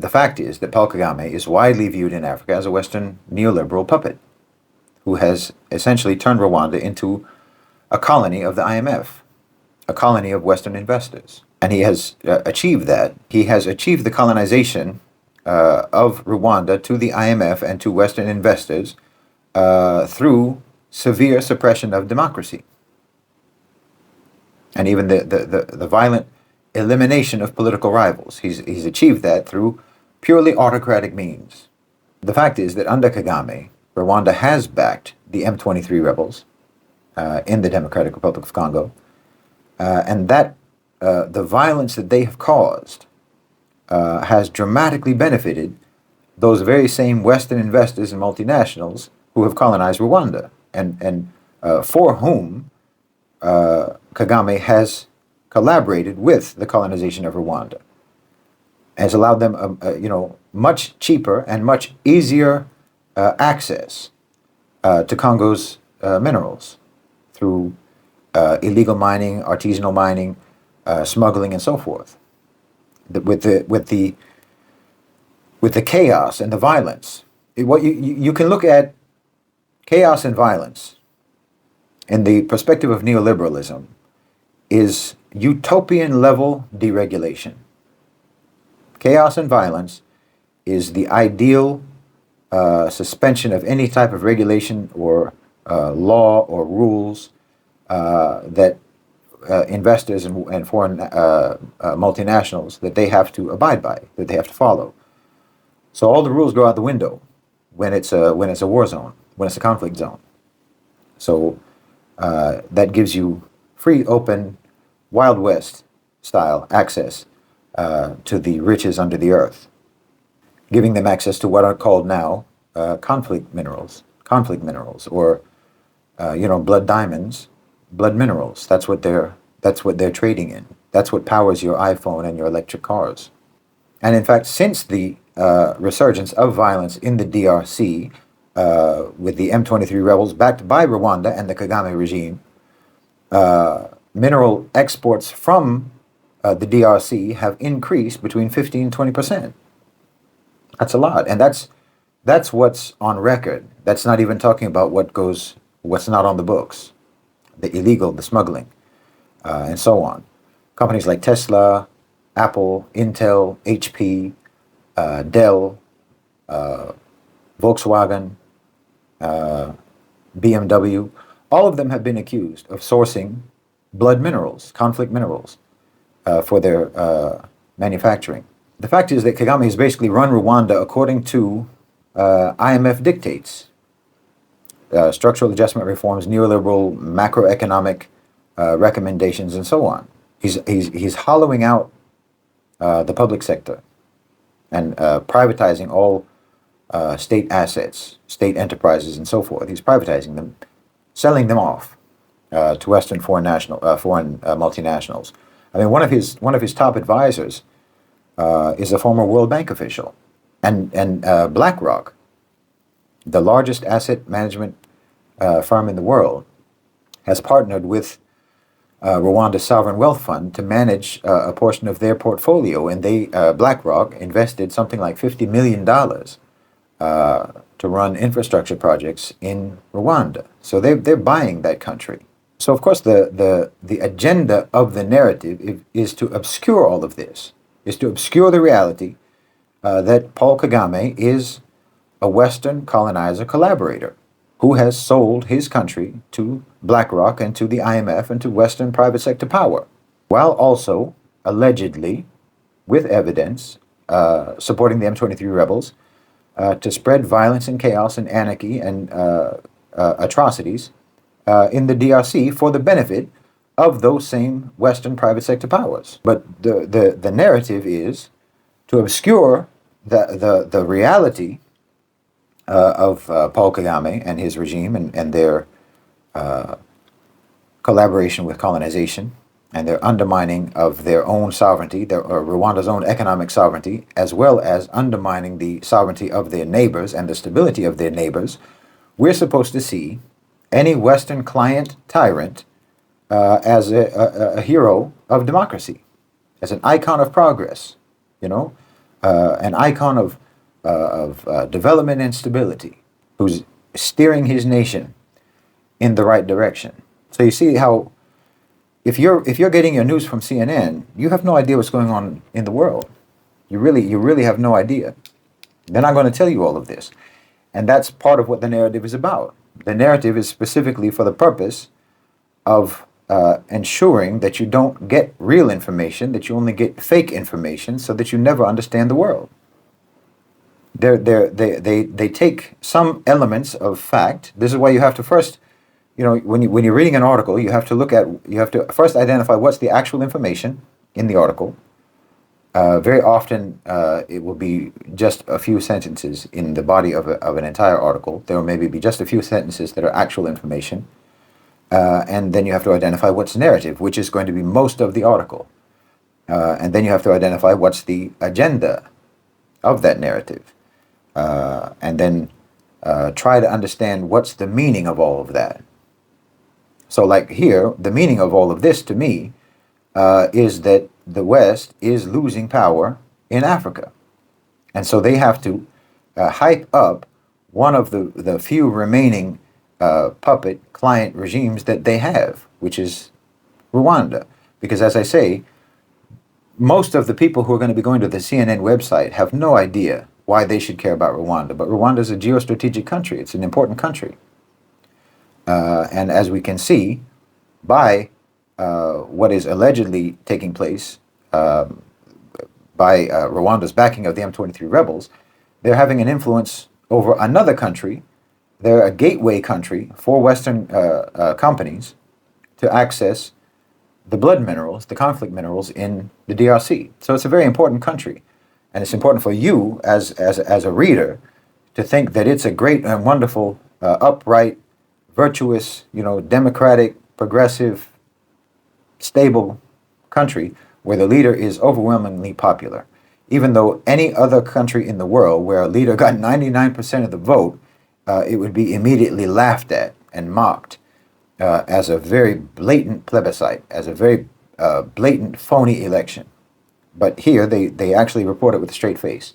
The fact is that Paul Kagame is widely viewed in Africa as a Western neoliberal puppet who has essentially turned Rwanda into a colony of the IMF, a colony of Western investors. And he has achieved that. He has achieved the colonization of Rwanda to the IMF and to Western investors through severe suppression of democracy. And even the violent elimination of political rivals. He's achieved that through purely autocratic means. The fact is that under Kagame, Rwanda has backed the M23 rebels in the Democratic Republic of Congo, and that the violence that they have caused has dramatically benefited those very same Western investors and multinationals who have colonized Rwanda, and for whom Kagame has collaborated with the colonization of Rwanda, has allowed them, much cheaper and much easier access to Congo's minerals through illegal mining, artisanal mining, smuggling, and so forth. With the chaos and the violence, what you can look at chaos and violence in the perspective of neoliberalism is utopian level deregulation. Chaos and violence is the ideal suspension of any type of regulation or law or rules that investors and foreign multinationals that they have to abide by, that they have to follow. So all the rules go out the window when it's a war zone, when it's a conflict zone. So that gives you free, open, Wild West style access to the riches under the earth, giving them access to what are called now conflict minerals, or blood diamonds, blood minerals. That's what they're trading in. That's what powers your iPhone and your electric cars. And in fact, since the resurgence of violence in the DRC, with the M23 rebels backed by Rwanda and the Kagame regime, mineral exports from the DRC have increased between 15 and 20%. That's a lot, and that's what's on record. That's not even talking about what's not on the books, the illegal, the smuggling, and so on. Companies like Tesla, Apple, Intel, HP, Dell, Volkswagen, BMW, all of them have been accused of sourcing blood minerals, conflict minerals, for their manufacturing. The fact is that Kagame has basically run Rwanda according to IMF dictates, structural adjustment reforms, neoliberal macroeconomic recommendations, and so on. He's hollowing out the public sector and privatizing all state assets, state enterprises, and so forth. He's privatizing them, selling them off to Western foreign multinationals. I mean, one of his top advisors is a former World Bank official, and BlackRock, the largest asset management firm in the world, has partnered with Rwanda's sovereign wealth fund to manage a portion of their portfolio, and BlackRock invested something like $50 million to run infrastructure projects in Rwanda. So they're buying that country. So of course the agenda of the narrative is to obscure all of this, is to obscure the reality that Paul Kagame is a Western colonizer collaborator who has sold his country to BlackRock and to the IMF and to Western private sector power, while also allegedly, with evidence, supporting the M23 rebels to spread violence and chaos and anarchy and atrocities in the DRC for the benefit of those same Western private sector powers. But the narrative is to obscure the reality of Paul Kagame and his regime and their collaboration with colonization and their undermining of their own sovereignty, Rwanda's own economic sovereignty, as well as undermining the sovereignty of their neighbors and the stability of their neighbors. We're supposed to see any Western client tyrant as a hero of democracy, as an icon of progress, an icon of development and stability, who's steering his nation in the right direction. So you see how if you're getting your news from CNN, you have no idea what's going on in the world. You really have no idea. They're not going to tell you all of this. And that's part of what the narrative is about. The narrative is specifically for the purpose of ensuring that you don't get real information, that you only get fake information, so that you never understand the world. They take some elements of fact. This is why you have to first, when you're reading an article, you have to first identify what's the actual information in the article. Very often, it will be just a few sentences in the body of an entire article. There will maybe be just a few sentences that are actual information. And then you have to identify what's narrative, which is going to be most of the article. And then you have to identify what's the agenda of that narrative. And then try to understand what's the meaning of all of that. So like here, the meaning of all of this to me is that the West is losing power in Africa. And so they have to hype up one of the few remaining puppet client regimes that they have, which is Rwanda. Because as I say, most of the people who are going to be going to the CNN website have no idea why they should care about Rwanda. But Rwanda is a geostrategic country. It's an important country. And as we can see by what is allegedly taking place by Rwanda's backing of the M23 rebels, they're having an influence over another country. They're a gateway country for Western companies to access the blood minerals, the conflict minerals in the DRC. So it's a very important country. And it's important for you as a reader to think that it's a great and wonderful, upright, virtuous, democratic, progressive, stable country where the leader is overwhelmingly popular. Even though any other country in the world where a leader got 99% of the vote, it would be immediately laughed at and mocked as a very blatant plebiscite, as a very blatant phony election. But here they actually report it with a straight face.